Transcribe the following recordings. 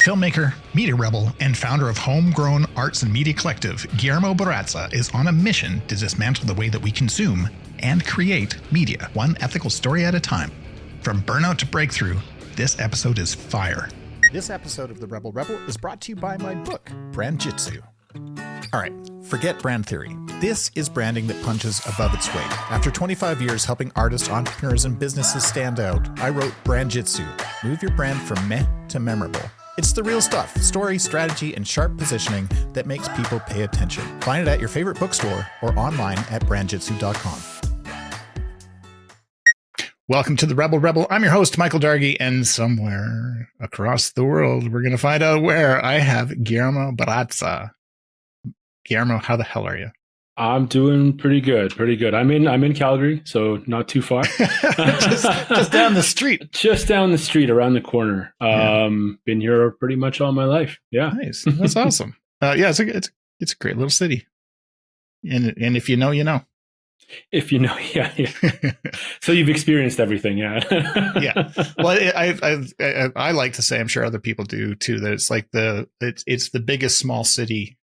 Filmmaker, media rebel, and founder of Homegrown Arts and Media Collective, Guillermo Barraza is on a mission to dismantle the way that we consume and create media, one ethical story at a time. From burnout to breakthrough, this episode is fire. This episode of the RebelRebel is brought to you by my book, Brand Jitsu. All right, forget brand theory. This is branding that punches above its weight. After 25 years helping artists, entrepreneurs, and businesses stand out, I wrote Brand Jitsu. Move your brand from meh to memorable. It's the real stuff, story, strategy, and sharp positioning that makes people pay attention. Find it at your favorite bookstore or online at brandjitsu.com. Welcome to the RebelRebel. I'm your host, Michael Dargie, and somewhere across the world, we're going to find out where I have Guillermo Barraza. Guillermo, how the hell are you? I'm doing pretty good. I'm in Calgary, so not too far. just down the street. Just down the street, around the corner. Been here pretty much all my life. Yeah, nice. That's awesome. Yeah, it's a great little city. And if you know, you know. If you know, yeah. So you've experienced everything, yeah. Yeah. Well, I like to say, I'm sure other people do too, that it's like it's the biggest small city.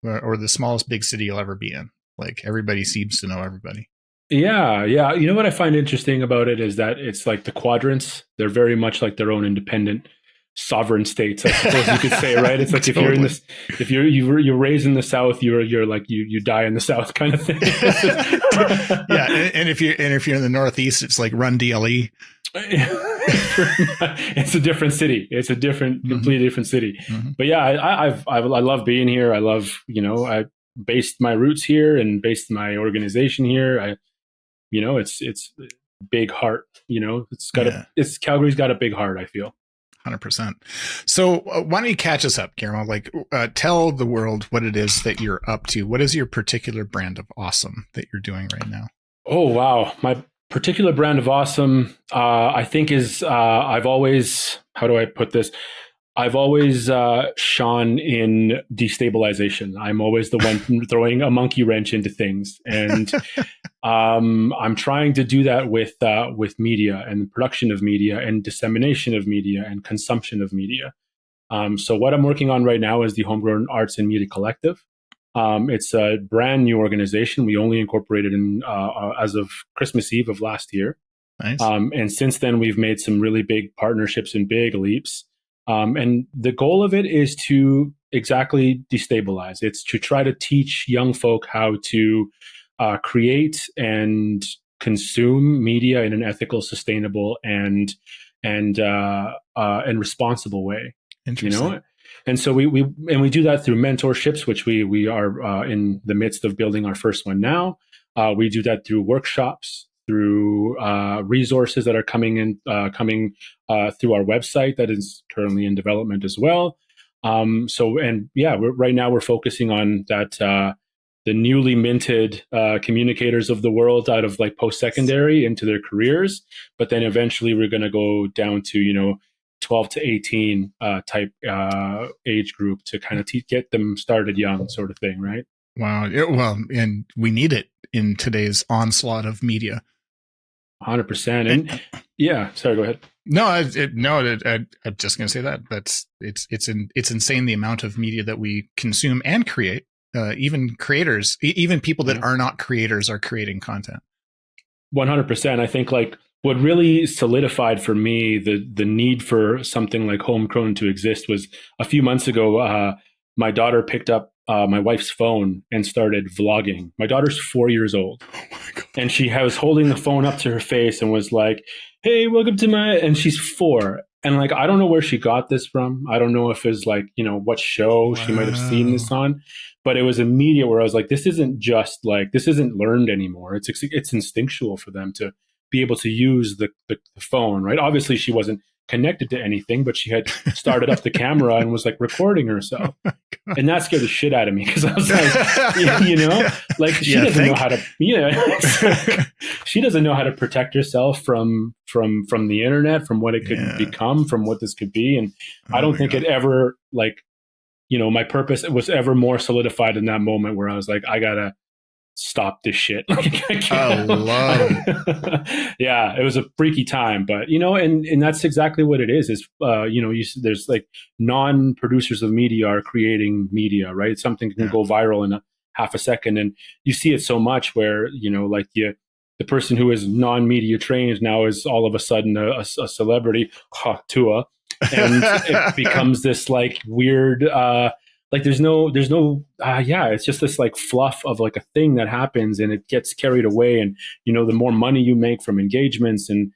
Or the smallest big city you'll ever be in. Like everybody seems to know everybody. Yeah. You know what I find interesting about it is that it's like the quadrants. They're very much like their own independent sovereign states, I suppose you could say, right? It's like totally. If you're in this, if you're raised in the South, you're like you die in the South kind of thing. Yeah, and if you're in the Northeast, it's like run DLE. It's a different city. It's a completely different city. Mm-hmm. But yeah, I love being here. I love, I based my roots here and based my organization here. It's big heart. Calgary's got a big heart, I feel. 100%. So why don't you catch us up, Guillermo? Like, tell the world what it is that you're up to. What is your particular brand of awesome that you're doing right now? Oh, wow. My particular brand of awesome, I think is, I've always, how do I put this? I've always shone in destabilization. I'm always the one throwing a monkey wrench into things. And I'm trying to do that with media and production of media and dissemination of media and consumption of media. So what I'm working on right now is the Homegrown Arts and Media Collective. It's a brand new organization. We only incorporated in as of Christmas Eve of last year. Nice. And since then, we've made some really big partnerships and big leaps. And the goal of it is to exactly destabilize. It's to try to teach young folk how to create and consume media in an ethical, sustainable, and responsible way. Interesting. And so we do that through mentorships, which we are in the midst of building our first one now. We do that through workshops, through resources that are coming through our website that is currently in development as well. Right now we're focusing on that the newly minted communicators of the world out of like post-secondary into their careers, but then eventually we're going to go down to 12 to 18 type age group to kind of get them started young, sort of thing, right? Wow. Well, and we need it in today's onslaught of media. 100%. And yeah, sorry, go ahead. No, I'm just going to say that it's insane the amount of media that we consume and create. Even creators, even people that are not creators are creating content. 100%. I think like what really solidified for me the need for something like Homegrown to exist was a few months ago. My daughter picked up my wife's phone and started vlogging. My daughter's 4 years old. Oh my God. And she was holding the phone up to her face and was like, "Hey, welcome to and she's 4. And like, I don't know where she got this from. I don't know if it's like, what show she might have seen this on, but it was immediate where I was like, this isn't learned anymore. It's instinctual for them to be able to use the phone, right? Obviously she wasn't connected to anything, but she had started up the camera and was like recording herself. And that scared the shit out of me because I was like, she doesn't know how to, she doesn't know how to protect herself from the internet, from what it could become, from what this could be. And I don't think it ever my purpose was ever more solidified in that moment where I was like, I gotta stop this shit. I love it. Yeah, it was a freaky time, but and that's exactly what it is there's like non-producers of media are creating media, right? Something can go viral in a half a second, and you see it so much where the person who is non-media trained now is all of a sudden a celebrity, Tua, and it becomes this like weird like there's no it's just this like fluff of like a thing that happens, and it gets carried away, and the more money you make from engagements and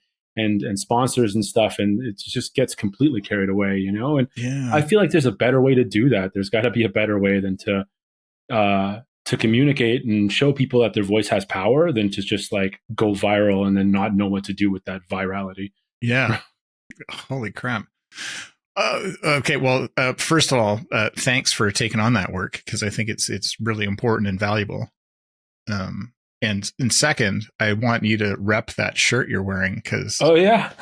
sponsors and stuff, and it just gets completely carried away, and I feel like there's a better way to do that. There's got to be a better way than to communicate and show people that their voice has power than to just like go viral and then not know what to do with that virality. Yeah. Holy crap. Okay. Well, first of all, thanks for taking on that work, because I think it's really important and valuable. And second, I want you to rep that shirt you're wearing, because yeah,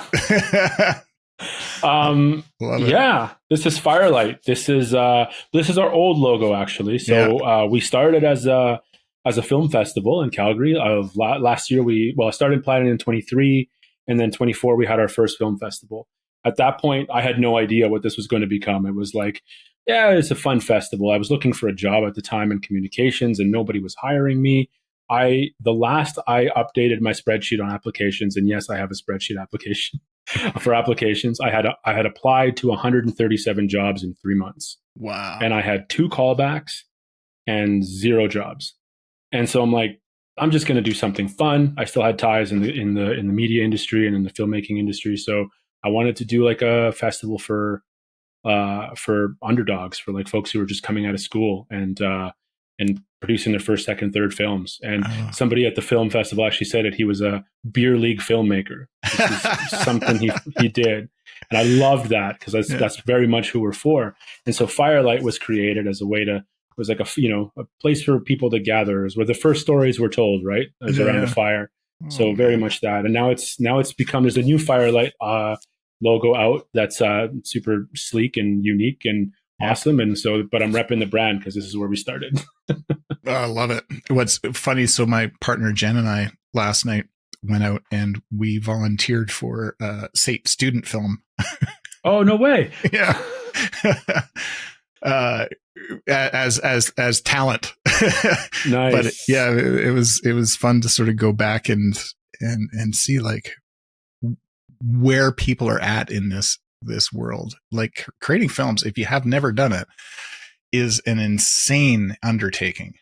this is Firelight. This is our old logo, actually. So we started as a film festival in Calgary. Of last year, I started planning in 23, and then 24 we had our first film festival. At that point, I had no idea what this was going to become. It was like, yeah, it's a fun festival. I was looking for a job at the time in communications, and nobody was hiring me. The last I updated my spreadsheet on applications, and yes, I have a spreadsheet application for applications. I had applied to 137 jobs in 3 months. Wow. And I had 2 callbacks and 0 jobs. And so I'm like, I'm just going to do something fun. I still had ties in the media industry and in the filmmaking industry, so I wanted to do like a festival for underdogs, for like folks who were just coming out of school and producing their first, second, third films. And somebody at the film festival actually said it. He was a beer league filmmaker. This is something he did. And I loved that, because that's very much who we're for. And so Firelight was created as a way to, it was like a place for people to gather. It was where the first stories were told, right? It was around the fire. So very much that. And now it's become, there's a new Firelight logo out that's super sleek and unique and awesome. And so, but I'm repping the brand because this is where we started. I love it. What's funny, so my partner Jen and I last night went out and we volunteered for SATE student film. Oh, no way. Yeah. As talent. Nice. But it was fun to sort of go back and see like where people are at in this world. Like creating films, if you have never done it, is an insane undertaking.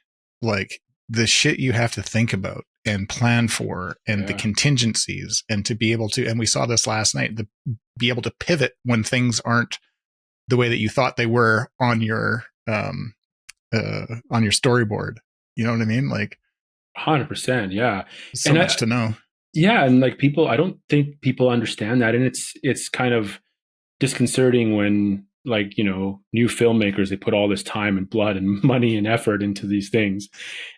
Like the shit you have to think about and plan for, and the contingencies, and to be able to, and we saw this last night, be able to pivot when things aren't the way that you thought they were on your storyboard. You know what I mean? Like 100%. Yeah. So much to know. Yeah. And like I don't think people understand that. And it's kind of disconcerting when like, new filmmakers, they put all this time and blood and money and effort into these things.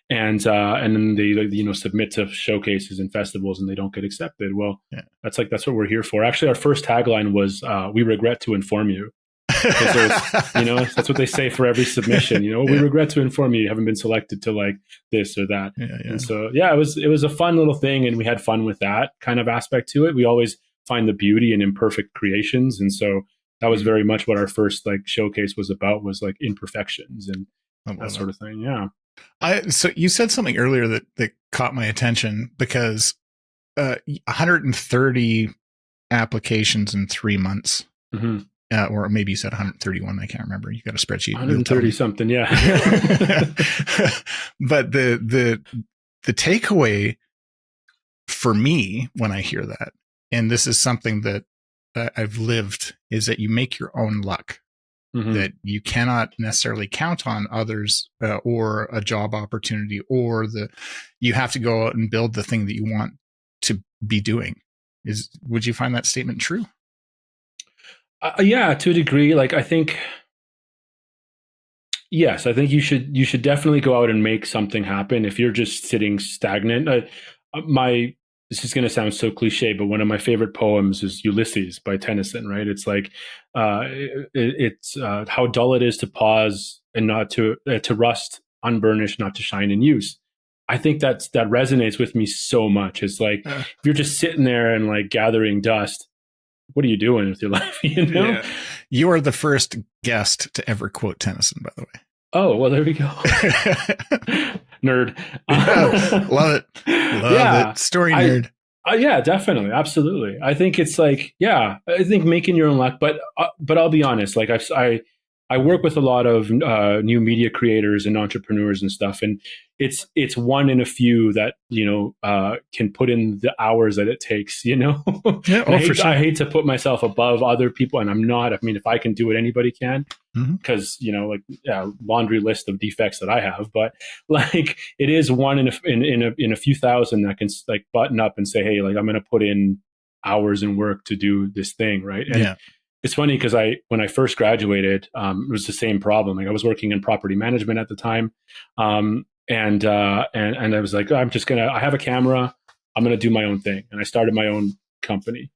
And then they, submit to showcases and festivals and they don't get accepted. Well, that's what we're here for. Actually, our first tagline was, we regret to inform you. That's what they say for every submission. We regret to inform you haven't been selected to like this or that. And so, it was a fun little thing, and we had fun with that kind of aspect to it. We always find the beauty in imperfect creations, and so that was very much what our first like showcase was about, was like imperfections and that sort of thing. Yeah. So you said something earlier that caught my attention, because 130 applications in 3 months. Mm-hmm. Or maybe you said 131. I can't remember. You got a spreadsheet. 130 something. Yeah. But the takeaway for me when I hear that, and this is something that I've lived, is that you make your own luck. Mm-hmm. That you cannot necessarily count on others or a job opportunity, or you have to go out and build the thing that you want to be doing. Would you find that statement true? Yeah, to a degree. Like, I think, yes, I think you should definitely go out and make something happen. If you're just sitting stagnant, this is going to sound so cliche, but one of my favorite poems is Ulysses by Tennyson, right? It's like, it's how dull it is to pause and not to rust unburnished, not to shine in use. I think that resonates with me so much. It's like, if you're just sitting there and like gathering dust, what are you doing with your life? You know? Yeah. You are the first guest to ever quote Tennyson, by the way. Oh, well, there we go. Nerd. Yeah, love it. Love it. Story nerd. Yeah, definitely. Absolutely. I think it's like, yeah, I think making your own luck, but I'll be honest, like I work with a lot of new media creators and entrepreneurs and stuff, and it's one in a few that, you know, can put in the hours that it takes, you know. Yeah, I hate to put myself above other people, and I'm not. I mean, if I can do it, anybody can, because you know, like, yeah, laundry list of defects that I have, but like it is one in a few thousand that can like button up and say, hey, like I'm going to put in hours and work to do this thing, right? And yeah. It's funny because when I first graduated, it was the same problem. Like I was working in property management at the time, and I was like, I have a camera, I'm gonna do my own thing, and I started my own company.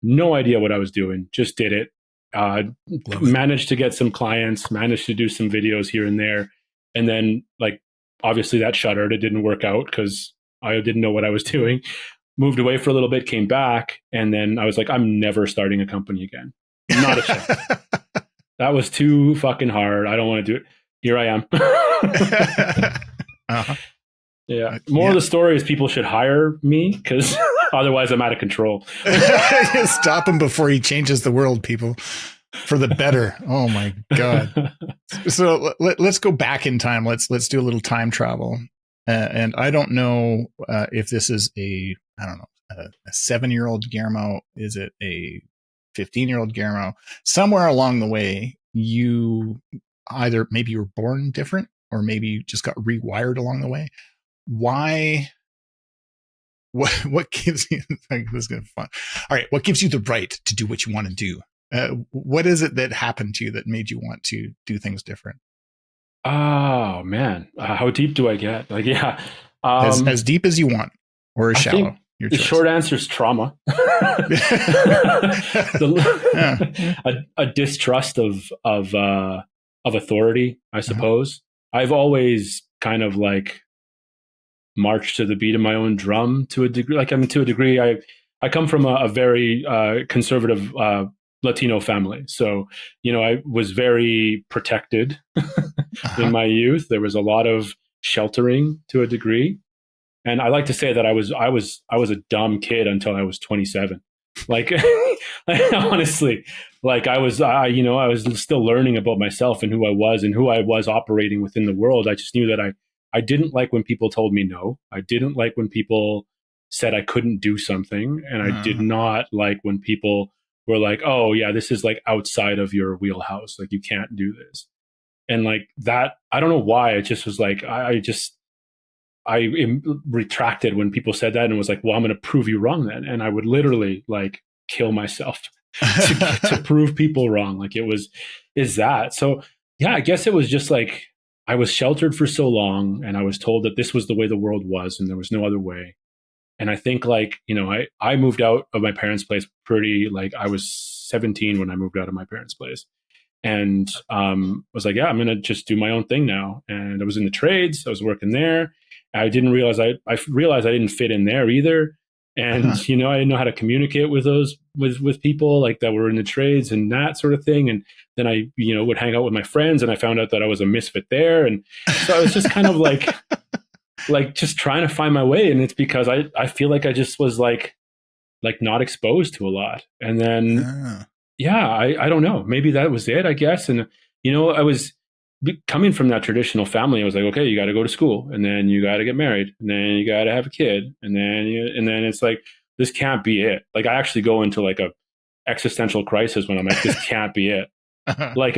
No idea what I was doing, just did it. Managed to get some clients, managed to do some videos here and there, and then like obviously that shuttered. It didn't work out because I didn't know what I was doing. Moved away for a little bit, came back, and then I was like, I'm never starting a company again. Not a chance. That was too fucking hard. I don't want to do it. Here I am. Yeah. More of the story is people should hire me because otherwise I'm out of control. Stop him before he changes the world, people, for the better. Oh my God. So let's go back in time. Let's do a little time travel. And I don't know if this is a 7-year-old Guillermo. Is it a 15-year-old Guillermo? Somewhere along the way, you either maybe you were born different or maybe you just got rewired along the way. Why? What gives you, like, this is going to be fun. All right. What gives you the right to do what you want to do? What is it that happened to you that made you want to do things different? Oh man. How deep do I get? Like, yeah. As deep as you want, or as shallow. The short answer is trauma. A distrust of authority, I suppose. I've always kind of like marched to the beat of my own drum to a degree. Like, I mean, to a degree, I come from a very conservative Latino family. So, you know, I was very protected in my youth. There was a lot of sheltering to a degree. And I like to say that I was a dumb kid until I was 27. Like, honestly, like I was still learning about myself and who I was and who I was operating within the world. I just knew that I didn't like when people told me no. I didn't like when people said I couldn't do something. And I did not like when people were like, oh yeah, this is like outside of your wheelhouse. Like you can't do this. And like that, I don't know why. It just was like, I retracted when people said that and was like, well, I'm going to prove you wrong then. And I would literally like kill myself to prove people wrong. Like is that. So yeah, I guess it was just like, I was sheltered for so long and I was told that this was the way the world was and there was no other way. And I think like, you know, I moved out of my parents' place I was 17 when I moved out of my parents' place. And was like, yeah, I'm going to just do my own thing now. And I was in the trades. I was working there. I didn't realize I realized I didn't fit in there either. And, you know, I didn't know how to communicate with with people like that were in the trades and that sort of thing. And then I, you know, would hang out with my friends and I found out that I was a misfit there. And so I was just kind of like just trying to find my way. And it's because I feel like I just was like not exposed to a lot. And then, yeah, I don't know. Maybe that was it, I guess. And, you know, I was coming from that traditional family. I was like, okay, you got to go to school and then you got to get married and then you got to have a kid. And then it's like, this can't be it. Like I actually go into like a existential crisis when I'm like, this can't be it. Like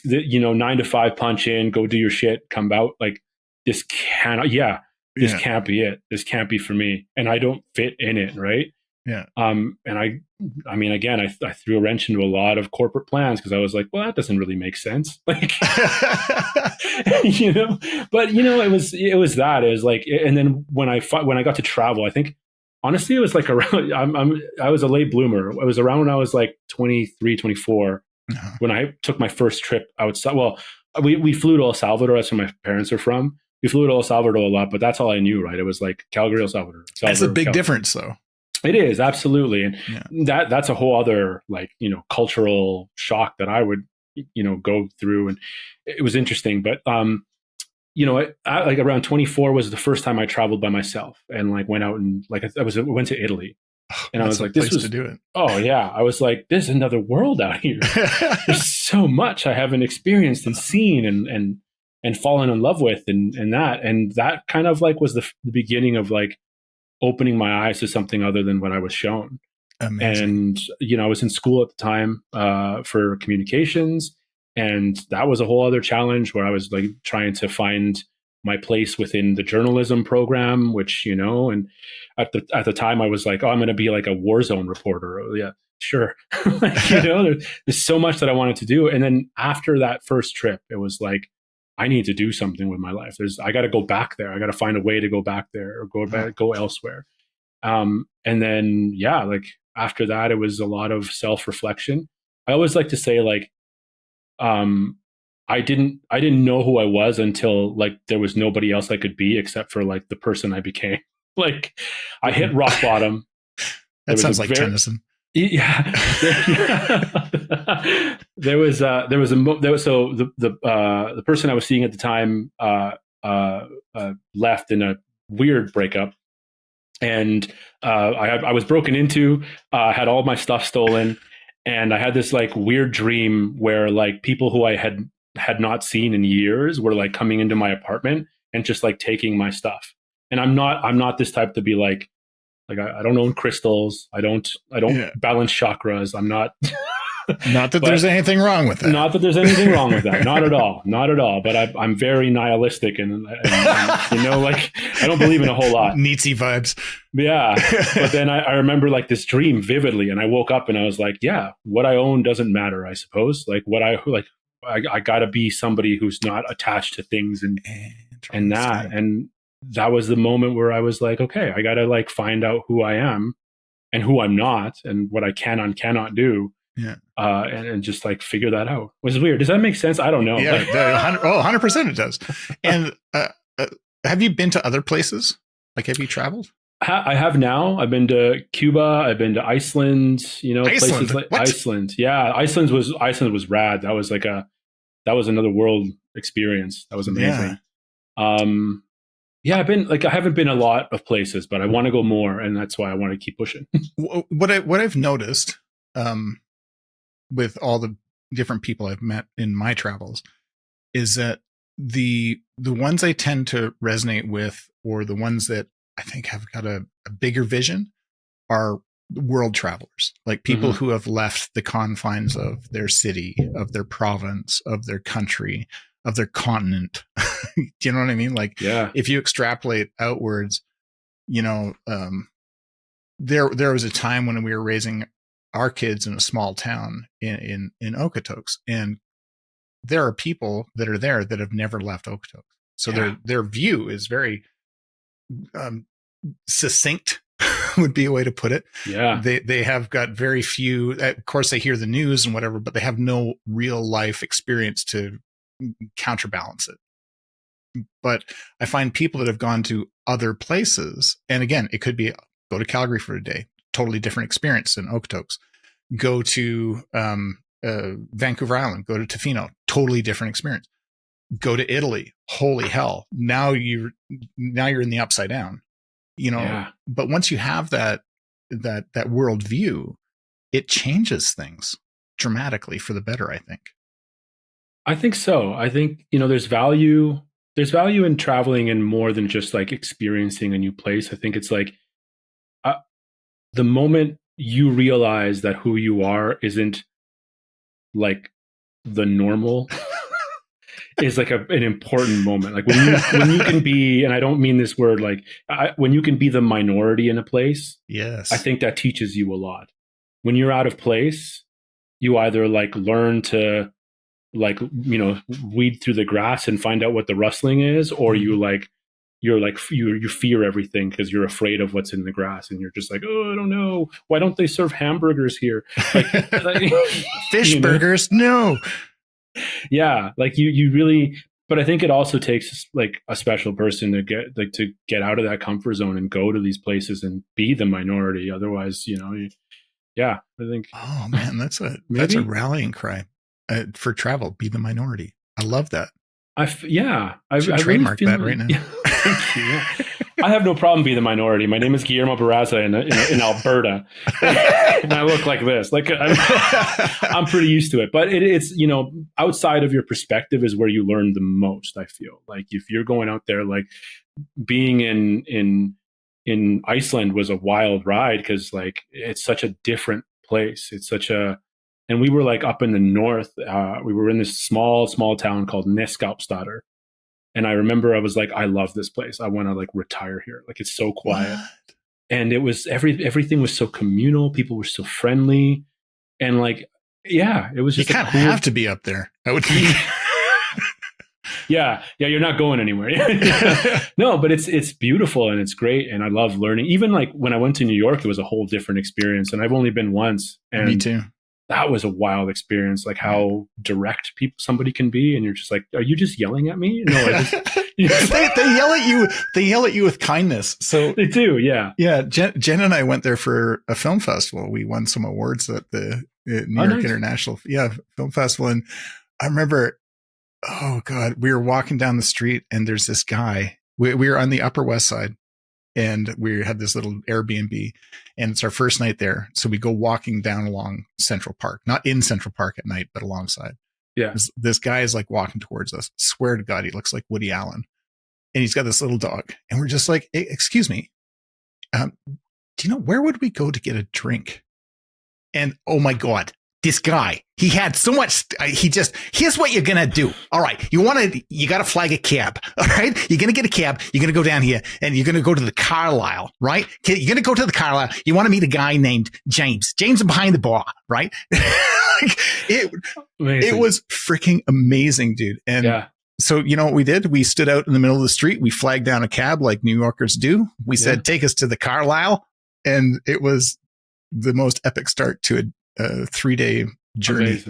you know, 9 to 5 punch in, go do your shit, come out. Like this can't be it. This can't be for me. And I don't fit in it. Right. Yeah. And I mean, again, I threw a wrench into a lot of corporate plans because I was like, well, that doesn't really make sense. Like, you know, but you know, it was that. It was like, and then when I got to travel, I think honestly, it was like around, I was a late bloomer. It was around when I was like 23, 24, when I took my first trip outside. Well, we flew to El Salvador. That's where my parents are from. we flew to El Salvador a lot, but that's all I knew, right? It was like Calgary, El Salvador. That's a big Calgary. difference, though. It is, absolutely. And that's a whole other, like, cultural shock that I would, go through. And it was interesting. But, like around 24 was the first time I traveled by myself and like went out and like, went to Italy. And I was like, this was to do it. Oh yeah. I was like, there's another world out here. There's so much I haven't experienced and seen and fallen in love with and that kind of like was the beginning of like opening my eyes to something other than what I was shown. Amazing. And, I was in school at the time for communications. And that was a whole other challenge where I was like trying to find my place within the journalism program, which, and at the time I was like, oh, I'm going to be like a war zone reporter. Oh, yeah, sure. There's so much that I wanted to do. And then after that first trip, it was like, I need to do something with my life. I got to go back there. I got to find a way to go back there or go elsewhere. And then, like after that, it was a lot of self-reflection. I always like to say like, I didn't know who I was until like there was nobody else I could be except for like the person I became. Like I hit rock bottom. That sounds like Tennyson. Yeah. So the person I was seeing at the time left in a weird breakup, and I was broken into, had all my stuff stolen, and I had this like weird dream where like people who I had not seen in years were like coming into my apartment and just like taking my stuff. And I'm not this type to be like I don't own crystals. I don't balance chakras. I'm not. Not that there's anything wrong with that. Not that there's anything wrong with that. Not at all. Not at all. But I'm very nihilistic and like I don't believe in a whole lot. Nietzsche vibes. Yeah. But then I remember like this dream vividly, and I woke up and I was like, yeah, what I own doesn't matter, I suppose. Like what I got to be somebody who's not attached to things and that. And that was the moment where I was like, okay, I got to like find out who I am and who I'm not and what I can and cannot do. Yeah. And just like figure that out. It was weird. Does that make sense? I don't know. Yeah. 100% it does. And have you been to other places? Like, have you traveled? I have now. I've been to Cuba. I've been to Iceland, places like Iceland. Yeah. Iceland was rad. That was another world experience. That was amazing. Yeah. I haven't been a lot of places, but I want to go more. And that's why I want to keep pushing. What I've noticed, with all the different people I've met in my travels is that the ones I tend to resonate with, or the ones that I think have got a bigger vision, are world travelers, like people who have left the confines of their city, of their province, of their country, of their continent. Do you know what I mean? Like, if you extrapolate outwards, there was a time when we were raising our kids in a small town in Okotoks, and there are people that are there that have never left Okotoks. So their view is very succinct, would be a way to put it. Yeah. They have got very few, of course they hear the news and whatever, but they have no real life experience to counterbalance it. But I find people that have gone to other places, and again, it could be go to Calgary for a day, totally different experience than Okotoks. Go to Vancouver Island, go to Tofino, totally different experience. Go to Italy, holy hell! Now you're in the upside down, But once you have that world view, it changes things dramatically for the better, I think. I think so. I think there's value in traveling in more than just like experiencing a new place. I think it's like the moment you realize that who you are isn't like the normal is like an important moment. Like when you can be, and I don't mean this word like when you can be the minority in a place. Yes. I think that teaches you a lot. When you're out of place, you either like learn to like, weed through the grass and find out what the rustling is, or you fear everything because you're afraid of what's in the grass, and you're just like, oh, I don't know. Why don't they serve hamburgers here? Fish burgers? No. Yeah. Like you really, But I think it also takes like a special person to get out of that comfort zone and go to these places and be the minority. Otherwise, yeah, I think. Oh man, that's a Maybe. rallying cry for travel. Be the minority. I love that. I should really trademark feel that right now. Thank you. Yeah. I have no problem being the minority. My name is Guillermo Barraza in Alberta, and I look like this. Like I'm pretty used to it. But it's outside of your perspective is where you learn the most. I feel like if you're going out there, like being in Iceland was a wild ride because like it's such a different place. And we were like up in the north. We were in this small town called Neskaupstadter. And I remember I was like, I love this place. I want to like retire here. Like it's so quiet. What? And it was everything was so communal. People were so friendly. And like, yeah, it was just. You kind of have to be up there. I would think. Yeah, you're not going anywhere. No, but it's beautiful and it's great. And I love learning. Even like when I went to New York, it was a whole different experience. And I've only been once. And me too. That was a wild experience, like how direct somebody can be, and you're just like, "Are you just yelling at me?" No, they yell at you. They yell at you with kindness. So they do, yeah. Yeah, Jen and I went there for a film festival. We won some awards at the New York International Film Festival, and I remember, oh God, we were walking down the street, and there's this guy. We were on the Upper West Side. And we had this little Airbnb, and it's our first night there. So we go walking down along Central Park, not in Central Park at night, but alongside. Yeah. This guy is like walking towards us. Swear to God, he looks like Woody Allen. And he's got this little dog. And we're just like, hey, excuse me. Do you know, where would we go to get a drink? And oh my God, this guy, he had so much. Here's what you're going to do. All right. You got to flag a cab. All right. You're going to get a cab. You're going to go down here and you're going to go to the Carlisle, right? You're going to go to the Carlisle. You want to meet a guy named James. James is behind the bar, right? It was freaking amazing, dude. And yeah. So, you know what we did? We stood out in the middle of the street. We flagged down a cab like New Yorkers do. We said, take us to the Carlisle. And it was the most epic start to a 3-day journey.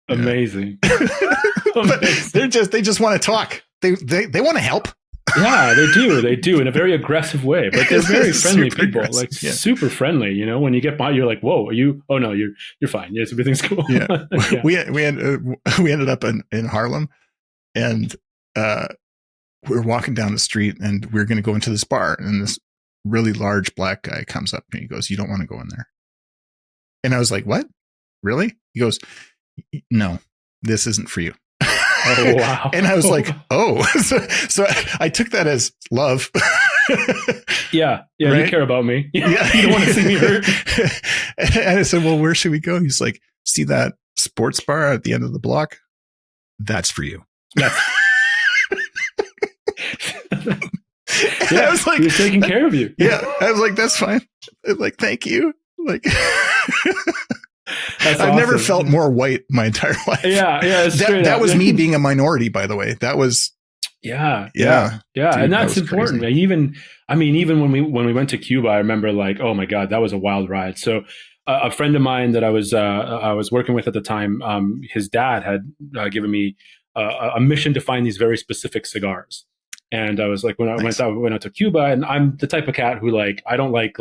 Amazing. But they just want to talk. They want to help. Yeah, they do in a very aggressive way, but they're very friendly people, like super friendly. You know, when you get by, you're like, whoa, are you? Oh no, you're fine. Yes, everything's cool. Yeah. We ended up in Harlem, and we were walking down the street, and we were going to go into this bar, and this really large black guy comes up and he goes, "You don't want to go in there." And I was like, "What? Really?" He goes, "No, this isn't for you." Oh, wow. And I was like, "Oh," so I took that as love. Yeah, right? You care about me. Yeah, you don't want to see me hurt. And I said, "Well, where should we go?" He's like, "See that sports bar at the end of the block? That's for you." Yeah, I was like, he was taking care of you. Yeah, I was like, "That's fine." I'm like, "Thank you." Like. I've awesome. Never felt more white my entire life. Yeah. That was me being a minority, by the way. That was. Yeah. Dude, and that's important. Crazy. Even when we went to Cuba, I remember like, oh my God, that was a wild ride. So a friend of mine that I was working with at the time, his dad had given me a mission to find these very specific cigars. And I was like, when I went out to Cuba, and I'm the type of cat who like, I don't like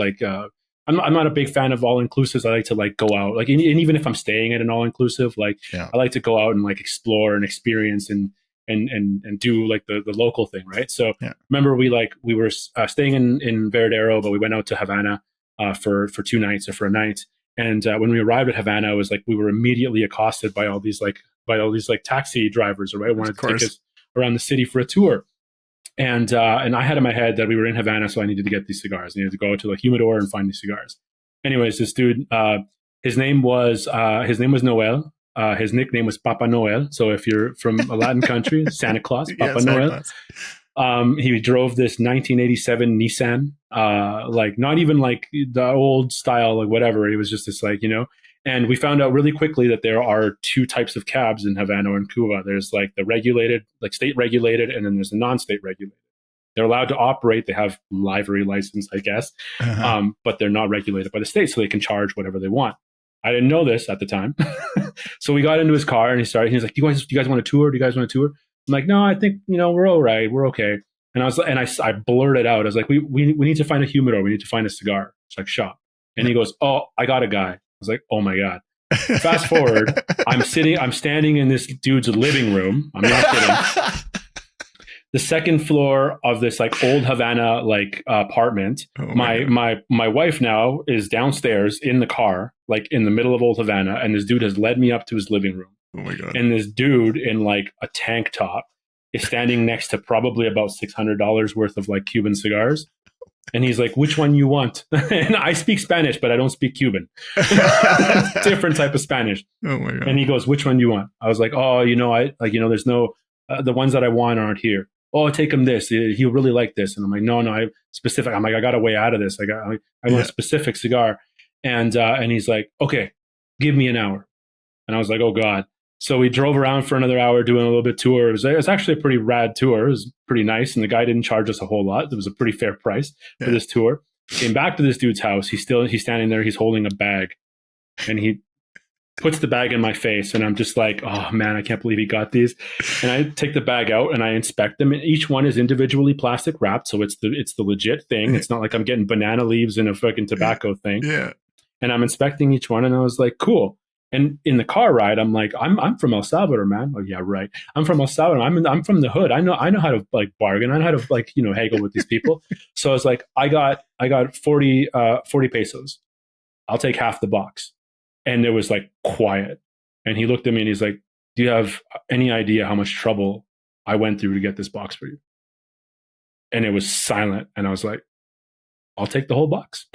I'm not a big fan of all inclusives. I like to like go out, like, and even if I'm staying at an all inclusive, like I like to go out and like explore and experience and do like the local thing, right? So remember we were staying in Veradero, but we went out to Havana for 2 nights or for a night. And when we arrived at Havana, it was like we were immediately accosted by all these taxi drivers, right? Wanted to take us around the city for a tour. And I had in my head that we were in Havana, so I needed to get these cigars. I needed to go to the humidor and find these cigars. Anyways, this dude, his name was Noel. His nickname was Papa Noel. So if you're from a Latin country, Santa Claus, Papa Noel. Claus. He drove this 1987 Nissan, like not even like the old style, like whatever. It was just this like, you know. And we found out really quickly that there are 2 types of cabs in Havana and Cuba. There's like the regulated, like state regulated, and then there's the non-state regulated. They're allowed to operate. They have livery license, I guess, but they're not regulated by the state, so they can charge whatever they want. I didn't know this at the time. So we got into his car and he was like, "Do you guys want a tour? Do you guys want a tour?" I'm like, no, I think, we're all right. We're okay. And I blurted out, I was like, we need to find a humidor. We need to find a cigar. It's like, shop. And he goes, oh, I got a guy. I was like, oh my God. Fast forward, I'm standing in this dude's living room. I'm not kidding. The second floor of this like old Havana like apartment. Oh my wife now is downstairs in the car, like in the middle of old Havana, and this dude has led me up to his living room. Oh my God. And this dude in like a tank top is standing next to probably about $600 worth of like Cuban cigars. And he's like, which one you want? And I speak Spanish, but I don't speak Cuban. Different type of Spanish. Oh my God. And he goes, which one do you want? I was like, oh, there's no, the ones that I want aren't here. Oh, take him this. He'll really like this. And I'm like, no, I specific. I'm like, I got a way out of this. I want a specific cigar. And he's like, okay, give me an hour. And I was like, oh God. So we drove around for another hour doing a little bit tour. It was actually a pretty rad tour. It was pretty nice. And the guy didn't charge us a whole lot. It was a pretty fair price for this tour. Came back to this dude's house. He's standing there. He's holding a bag. And he puts the bag in my face. And I'm just like, oh man, I can't believe he got these. And I take the bag out and I inspect them. And each one is individually plastic wrapped. So it's the legit thing. It's not like I'm getting banana leaves in a fucking tobacco thing. Yeah. And I'm inspecting each one. And I was like, cool. And in the car ride, I'm like, I'm from El Salvador, man. Oh yeah, right. I'm from El Salvador. I'm from the hood. I know how to like bargain. I know how to like, haggle with these people. So I was like, I got 40 pesos. I'll take half the box. And it was like quiet. And he looked at me and he's like, do you have any idea how much trouble I went through to get this box for you? And it was silent. And I was like, I'll take the whole box.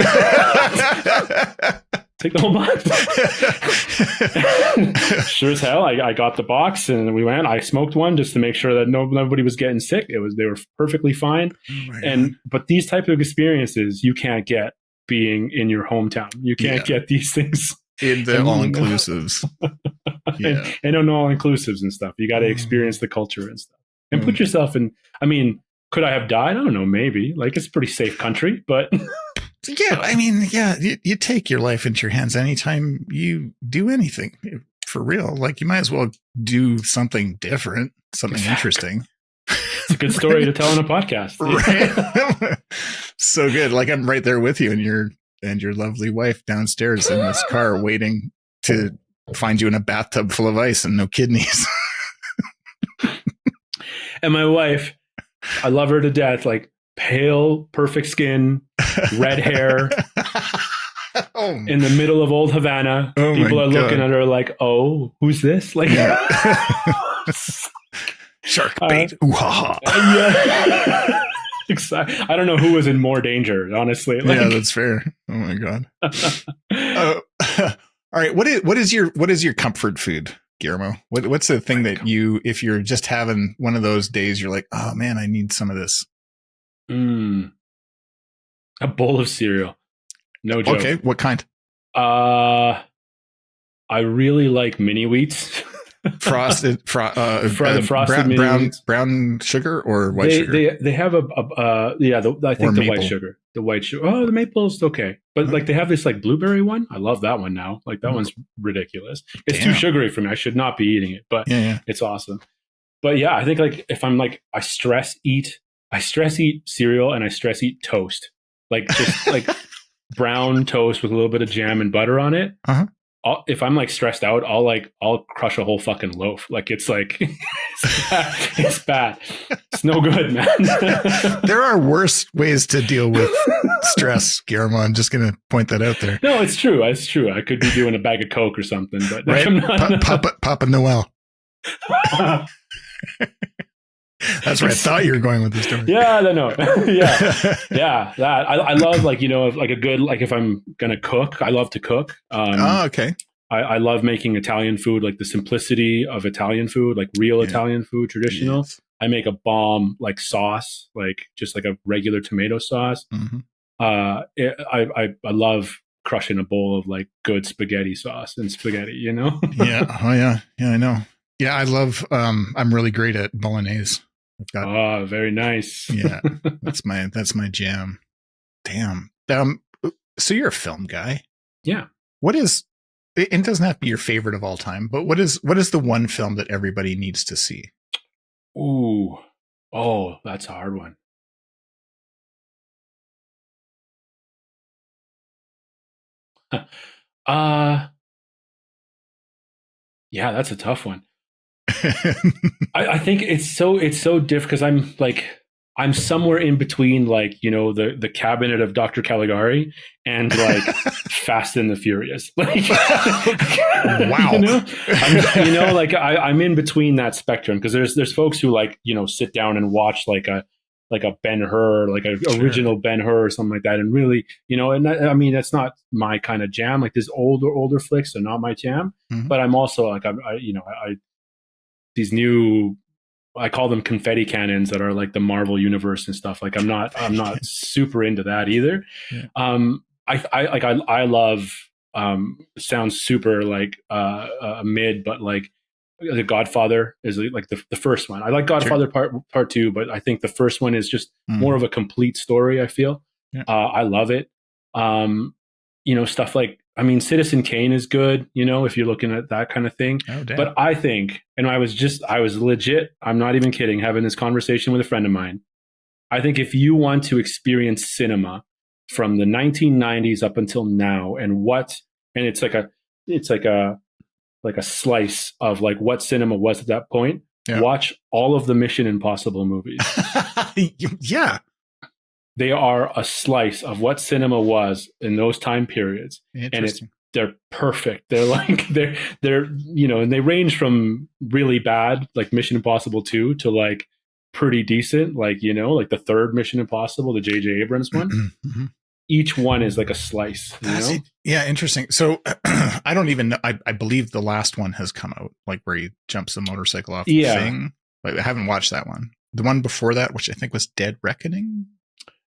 Take the whole box. Sure as hell, I got the box and we went. I smoked one just to make sure that nobody was getting sick. They were perfectly fine. Oh but these type of experiences you can't get being in your hometown. You can't get these things in the all-inclusives. and on all-inclusives and stuff. You got to experience the culture and stuff and put yourself in. I mean, could I have died? I don't know. Maybe. Like, it's a pretty safe country, but. Yeah, I mean, you take your life into your hands anytime you do anything for real. Like, you might as well do something different, something interesting. It's a good story to tell on a podcast. Right? So good. Like, I'm right there with you and your lovely wife downstairs in this car waiting to find you in a bathtub full of ice and no kidneys. And my wife, I love her to death. Like, pale, perfect skin, red hair, in the middle of old Havana. People are looking at her like, oh, who's this? Like, shark bait. Yeah. Exactly. I don't know who was in more danger, honestly. Like, yeah, that's fair. Oh my God. All right. What is your comfort food, Guillermo? What's the thing that if you're just having one of those days, you're like, oh man, I need some of this. A bowl of cereal. No joke. Okay, what kind? I really like mini wheats. Frosted, the frosted mini wheats. Brown sugar or white sugar? They have I think the white sugar. The white sugar. Oh, the maple's okay. But like they have this like blueberry one. I love that one now. Like that one's ridiculous. It's too sugary for me. I should not be eating it, but it's awesome. But yeah, I think like if I'm like I stress eat cereal and I stress eat toast. Like just like brown toast with a little bit of jam and butter on it. Uh-huh. If I'm like stressed out, I'll crush a whole fucking loaf. Like it's like it's bad. It's no good, man. There are worse ways to deal with stress, Guillermo. I'm just going to point that out there. No, it's true. It's true. I could be doing a bag of Coke or something, but right? I'm not. Papa Noel. That's where I thought you were going with this story. Yeah, I don't know. yeah. That I love like like a good like if I'm gonna cook, I love to cook. Okay. I love making Italian food, like the simplicity of Italian food, like real Italian food, traditional. Yes. I make a bomb like sauce, like just like a regular tomato sauce. Mm-hmm. I love crushing a bowl of like good spaghetti sauce and spaghetti. Yeah. Oh yeah. Yeah, I know. Yeah, I love. I'm really great at bolognese. Very nice. Yeah, that's my jam. Damn. So you're a film guy. Yeah. What is? It doesn't have to be your favorite of all time, but what is the one film that everybody needs to see? Ooh. Oh, that's a hard one. uh yeah, that's a tough one. I think it's so different because I'm somewhere in between, like, the cabinet of Dr. Caligari and like Fast and the Furious. Like, Wow. like I'm in between that spectrum because there's folks who, like, sit down and watch like a Ben Hur, like a Sure. original Ben Hur or something like that, and really, and I mean, that's not my kind of jam. Like, this older flicks are not my jam. Mhm. But I'm also like, I these new, I call them confetti cannons, that are like the Marvel universe and stuff. Like, I'm not super into that either. Yeah. I love, sounds super like mid, but like the Godfather is like the first one. I like Sure. Godfather part two, but I think the first one is just more Mhm. of a complete story, I feel. Yeah. I love it. Um, stuff like, I mean, Citizen Kane is good, if you're looking at that kind of thing. Oh, damn. But I think, and I was legit, I'm not even kidding, having this conversation with a friend of mine. I think if you want to experience cinema from the 1990s up until now, and it's like a slice of like what cinema was at that point, Yeah. watch all of the Mission Impossible movies. Yeah. They are a slice of what cinema was in those time periods, and Interesting. they're perfect. They're like they're and they range from really bad, like Mission Impossible 2, to like pretty decent, like, like the third Mission Impossible, the J.J. Abrams one. Mhm. Each one is like a slice. That's it. Yeah, interesting. So I don't even know. I believe the last one has come out, like where he jumps the motorcycle off the Yeah, thing. Like, I haven't watched that one. The one before that, which I think was Dead Reckoning.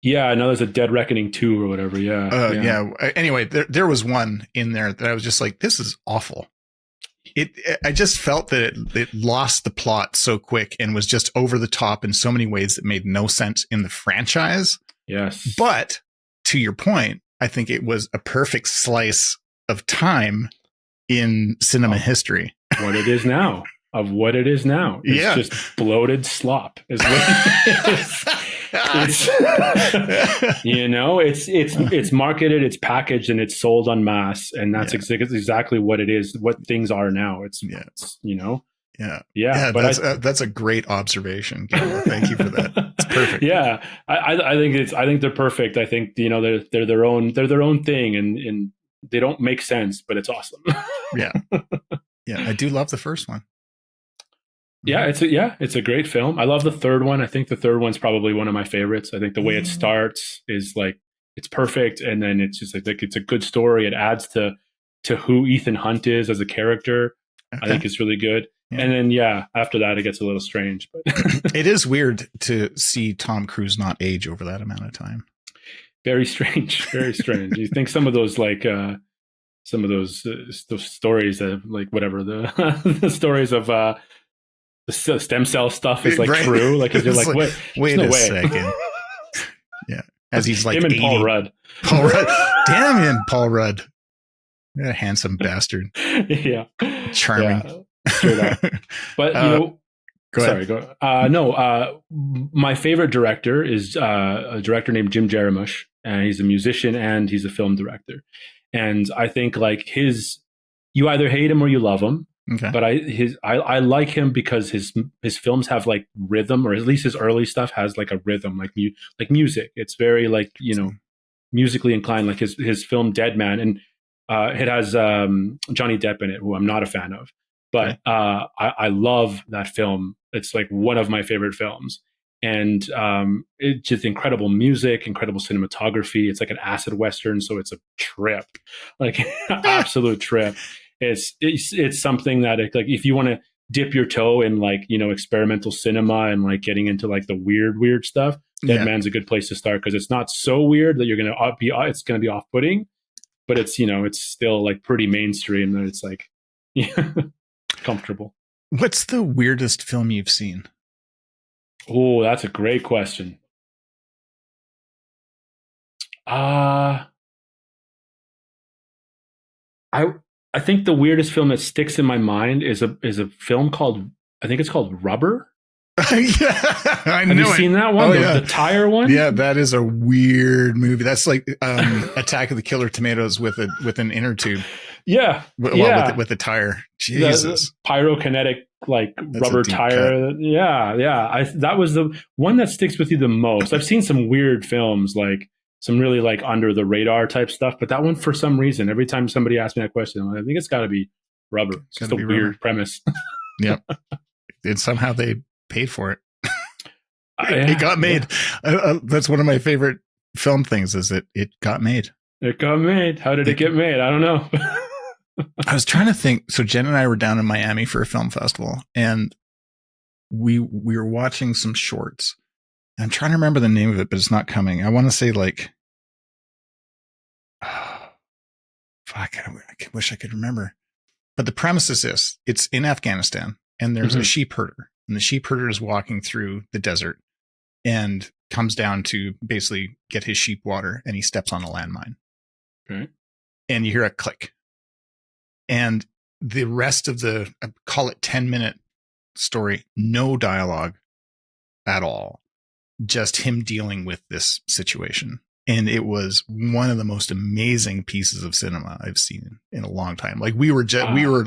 yeah. I know there's a Dead Reckoning 2 or whatever. Yeah, yeah. Yeah. Anyway, there was one in there that I was just like, this is awful. I just felt that it lost the plot so quick and was just over the top in so many ways that made no sense in the franchise. Yes, But to your point, I think it was a perfect slice of time in cinema history. what it is now. Of what it is now. It's Yeah. just bloated slop is what it is. It's it's marketed, it's packaged, and it's sold en masse, and that's exactly what it is. What things are now. It's Yeah, But that's a great observation, Guillermo. Thank you for that. It's perfect. Yeah, I think they're perfect. I think they're their own thing, and they don't make sense, but it's awesome. Yeah, I do love the first one. Yeah, it's a great film. I love the third one. I think the third one's probably one of my favorites. I think the way it starts is like, it's perfect, and then it's just like it's a good story. It adds to who Ethan Hunt is as a character. Okay. I think it's really good. Yeah. And then after that it gets a little strange. But it is weird to see Tom Cruise not age over that amount of time. Very strange. Very strange. You think some of those those stories of like whatever the stories of the stem cell stuff is like true. Like, you're like, what? Wait a second. Yeah, as he's like him and 80. Paul Rudd. Damn him, Paul Rudd. What a handsome bastard. Yeah, charming. Yeah, straight up. But go sorry, ahead. No. My favorite director is a director named Jim Jarmusch, and he's a musician and he's a film director. And I think like you either hate him or you love him. Okay. But I like him because his films have like rhythm, or at least his early stuff has like a rhythm, like music. It's very like, musically inclined, like his film Dead Man, and it has Johnny Depp in it, who I'm not a fan of, but I love that film. It's like one of my favorite films, and it's just incredible music, incredible cinematography. It's like an acid western, so it's a trip, like absolute trip. It's something that like if you want to dip your toe in like experimental cinema and like getting into like the weird stuff, Dead Man's a good place to start, because it's not so weird that it's gonna be off-putting, but it's it's still like pretty mainstream, that it's like comfortable. What's the weirdest film you've seen? Oh, that's a great question. I think the weirdest film that sticks in my mind is a film called, I think it's called Rubber. Yeah, I Have knew you it. seen that one? Oh, the, yeah. the tire one? Yeah, that is a weird movie. That's like Attack of the Killer Tomatoes with an inner tube. Yeah. Well, Yeah. with a tire. The Jesus, pyrokinetic like that's a rubber deep cut. tire. Yeah. That was the one that sticks with you the most. I've seen some weird films, like some really like under the radar type stuff, but that one for some reason, every time somebody asks me that question, I'm like, I think it's got to be rubber. It's Got just to a be weird rubber. premise. Yep. And somehow they paid for it. Yeah, It got made. That's one of my favorite film things. Is it got made? It got made. How did it get made? I don't know. I was trying to think. So Jen and I were down in Miami for a film festival, and we were watching some shorts. I'm trying to remember the name of it, but it's not coming. I want to say like, oh, fuck. I wish I could remember. But the premise is this: it's in Afghanistan, and there's a sheep herder, and the sheep herder is walking through the desert, and comes down to basically get his sheep water, and he steps on a landmine, and you hear a click. And the rest of the, call it 10-minute story, no dialogue at all, just him dealing with this situation. And it was one of the most amazing pieces of cinema I've seen in a long time. Like we were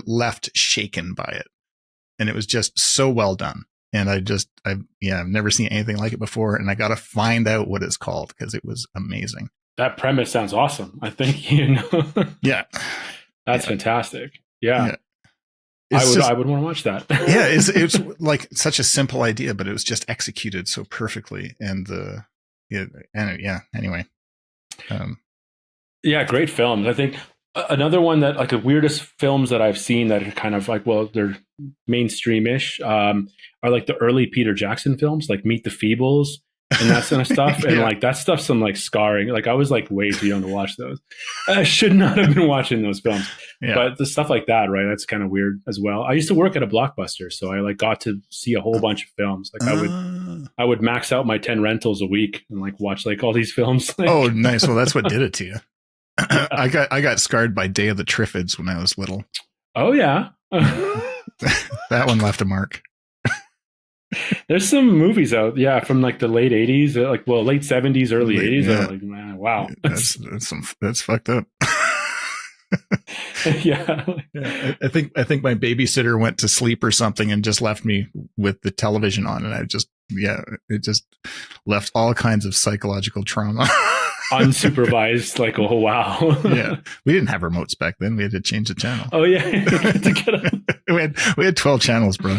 left shaken by it, and it was just so well done. And I've never seen anything like it before. And I got to find out what it's called because it was amazing. That premise sounds awesome. I think, Yeah. That's fantastic. Yeah. I would want to watch that. Yeah. It's like such a simple idea, but it was just executed so perfectly. And anyway. Yeah. Great films. I think another one that like the weirdest films that I've seen that are kind of like, well, they're mainstream-ish, are like the early Peter Jackson films, like Meet the Feebles and that kind of stuff. And like that stuff's some like scarring. Like I was like way too young to watch those. I should not have been watching those films. Yeah. But the stuff like that, right? That's kind of weird as well. I used to work at a Blockbuster, so I like got to see a whole bunch of films. Like I would max out my 10 rentals a week and like watch like all these films. Oh, nice. Well, that's what did it to you. I got scarred by Day of the Triffids when I was little. Oh yeah. That one left a mark. There's some movies out, from like the late 80s, late 70s, early 80s. Yeah. Like, man, wow. That's fucked up. Yeah. I think my babysitter went to sleep or something and just left me with the television on, and it just left all kinds of psychological trauma. Unsupervised, like, oh wow. Yeah, we didn't have remotes back then. We had to change the channel. Oh yeah. we had 12 channels, bro.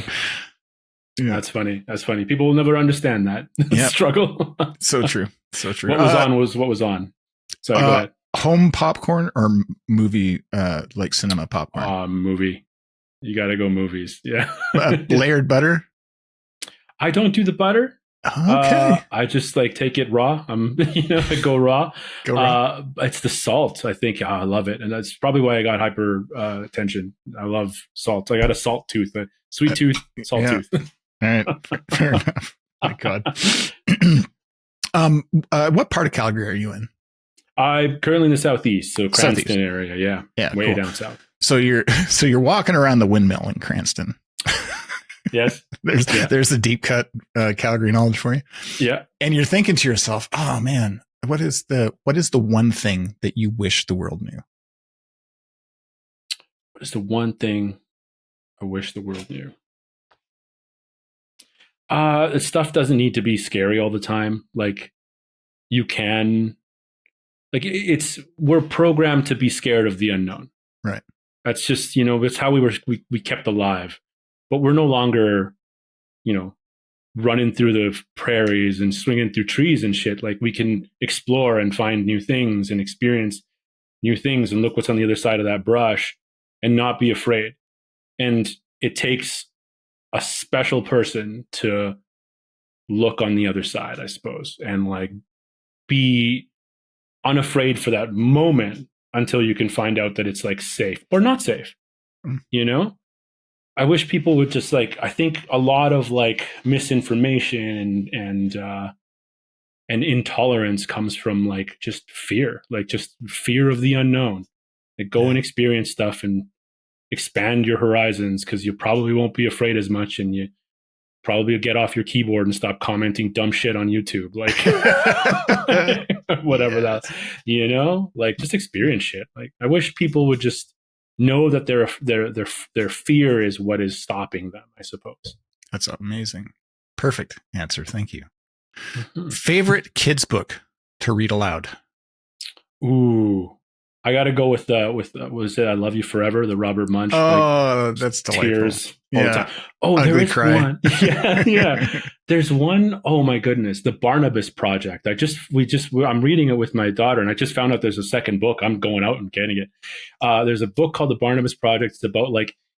Yeah. That's funny. People will never understand that struggle. So true. What was on? Sorry, go ahead. Home popcorn or movie, like cinema popcorn? Movie. You got to go movies. Yeah. Layered butter? I don't do the butter. Okay. I just like take it raw. I go raw. It's the salt. I think I love it. And that's probably why I got hypertension. I love salt. I got a salt tooth, a sweet tooth, salt tooth. All right. Fair enough. My God. What part of Calgary are you in? I'm currently in the southeast, so Cranston area. Yeah, way down south. So you're walking around the windmill in Cranston. Yes. There's the deep cut Calgary knowledge for you. Yeah. And you're thinking to yourself, oh man, what is the one thing that you wish the world knew? What is the one thing I wish the world knew? Stuff doesn't need to be scary all the time. Like you can, like we're programmed to be scared of the unknown. Right. That's just, it's how we kept alive, but we're no longer, running through the prairies and swinging through trees and shit. Like we can explore and find new things and experience new things and look what's on the other side of that brush and not be afraid. And it takes a special person to look on the other side, I suppose, and like be unafraid for that moment until you can find out that it's like safe or not safe. I wish people would just I think a lot of like misinformation and intolerance comes from like just fear of the unknown. Like go and experience stuff and expand your horizons, because you probably won't be afraid as much, and you probably get off your keyboard and stop commenting dumb shit on YouTube, like whatever that's, like just experience shit. Like I wish people would just know that their fear is what is stopping them, I suppose. That's amazing. Perfect answer. Thank you. Favorite kids book to read aloud? Ooh, I got to go with what was it? I Love You Forever, the Robert Munsch. Oh, that's delightful. Tears all the time. Oh, Ugly there is cry. one. Yeah. There's one. Oh my goodness, the Barnabas Project. I'm reading it with my daughter, and I just found out there's a second book. I'm going out and getting it. There's a book called the Barnabas Project.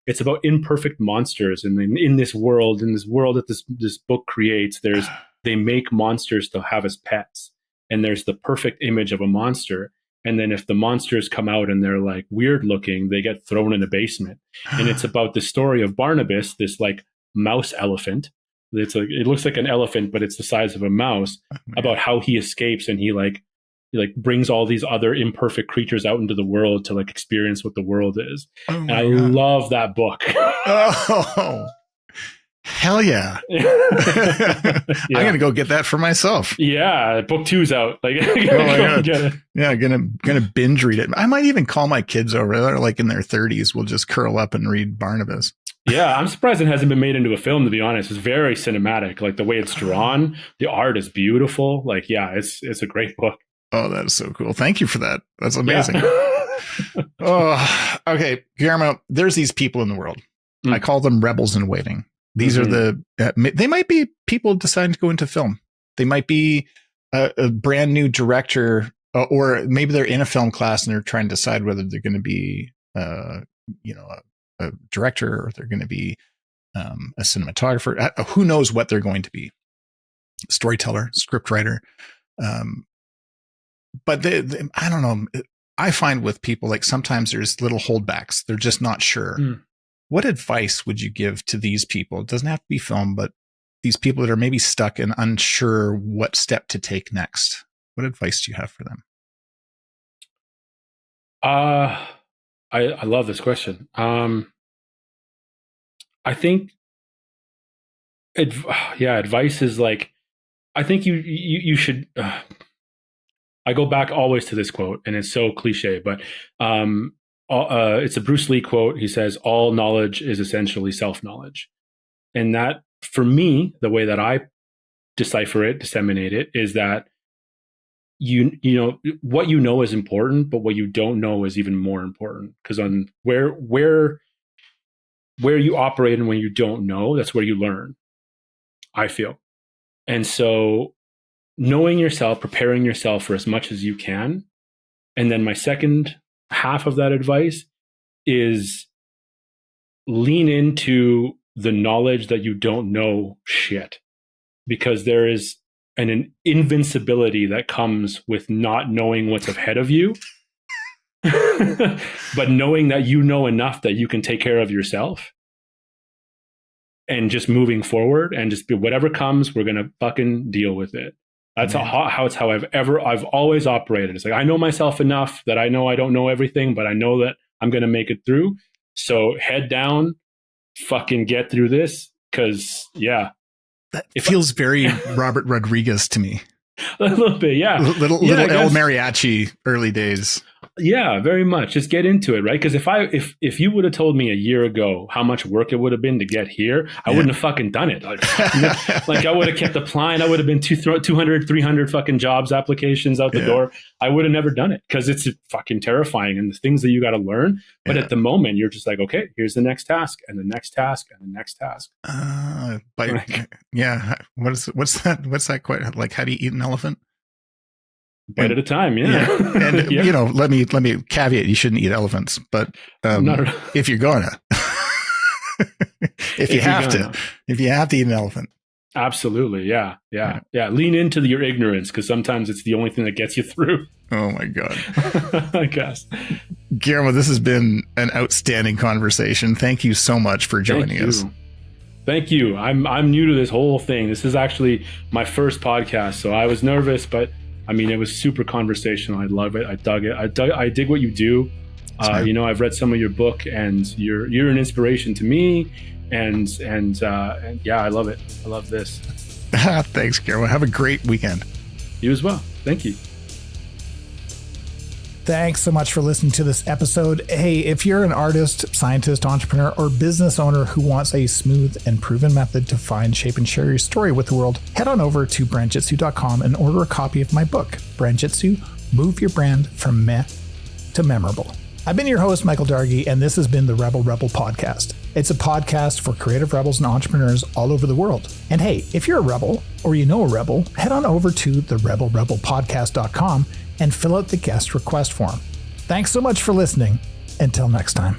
It's about imperfect monsters, and in this world that this book creates, they make monsters to have as pets, and there's the perfect image of a monster. And then if the monsters come out and they're like weird looking, they get thrown in a basement. And it's about the story of Barnabas, this like mouse elephant. It looks like an elephant, but it's the size of a mouse, about how he escapes, and he brings all these other imperfect creatures out into the world to like experience what the world is. And I love that book. Oh, hell yeah. I'm going to go get that for myself. Yeah. Book 2's out. Like, get it. Yeah. Gonna binge read it. I might even call my kids over. They're like in their 30s. We'll just curl up and read Barnabas. Yeah. I'm surprised it hasn't been made into a film, to be honest. It's very cinematic. Like the way it's drawn, the art is beautiful. Like, yeah, it's a great book. Oh, that is so cool. Thank you for that. That's amazing. Yeah. Oh, okay. Guillermo, there's these people in the world. I call them rebels in waiting. These are they might be people deciding to go into film. They might be a brand new director, or maybe they're in a film class and they're trying to decide whether they're going to be, a director, or they're going to be a cinematographer. Who knows what they're going to be? Storyteller, scriptwriter. But I don't know. I find with people, like sometimes there's little holdbacks. They're just not sure. What advice would you give to these people? It doesn't have to be film, but these people that are maybe stuck and unsure what step to take next. What advice do you have for them? I love this question. I think, advice is like, I think you should, I go back always to this quote, and it's so cliche, but, it's a Bruce Lee quote. He says, all knowledge is essentially self-knowledge. And that, for me, the way that I decipher it, disseminate it, is that you know what you know is important, but what you don't know is even more important. Because on where you operate and when you don't know, that's where you learn, I feel. And so knowing yourself, preparing yourself for as much as you can. And then my second half of that advice is lean into the knowledge that you don't know shit, because there is an invincibility that comes with not knowing what's ahead of you, but knowing that you know enough that you can take care of yourself, and just moving forward, and just be whatever comes, we're going to fucking deal with it. That's how I've always operated. It's like, I know myself enough that I know I don't know everything, but I know that I'm going to make it through. So head down, fucking get through this. Cause it feels very Robert Rodriguez to me. A little bit. Yeah. Little El Mariachi early days. Yeah, very much. Just get into it, right? Because if you would have told me a year ago how much work it would have been to get here, I wouldn't have fucking done it. Like I would have kept applying. I would have been 200, 300 fucking jobs applications out the door. I would have never done it, because it's fucking terrifying, and the things that you got to learn. But at the moment, you're just like, okay, here's the next task, and the next task, and the next task. What's that quite like? How do you eat an elephant? Bite at a time, yeah. And let me caveat: you shouldn't eat elephants, but if you're gonna, if you have to eat an elephant, absolutely, yeah. Lean into your ignorance, because sometimes it's the only thing that gets you through. Oh my god, I guess. Guillermo, this has been an outstanding conversation. Thank you so much for joining us. Thank you. I'm new to this whole thing. This is actually my first podcast, so I was nervous, but I mean, it was super conversational. I love it. I dug it. I dig what you do. I've read some of your book, and you're an inspiration to me. And yeah, I love it. I love this. Thanks, Guillermo. Have a great weekend. You as well. Thank you. Thanks so much for listening to this episode. Hey, if you're an artist, scientist, entrepreneur, or business owner who wants a smooth and proven method to find, shape, and share your story with the world, head on over to brandjitsu.com and order a copy of my book, Brand Jitsu, Move Your Brand from Meh to Memorable. I've been your host, Michael Dargie, and this has been the RebelRebel podcast. It's a podcast for creative rebels and entrepreneurs all over the world. And hey, if you're a rebel or you know a rebel, head on over to the RebelRebelPodcast.com and fill out the guest request form. Thanks so much for listening. Until next time.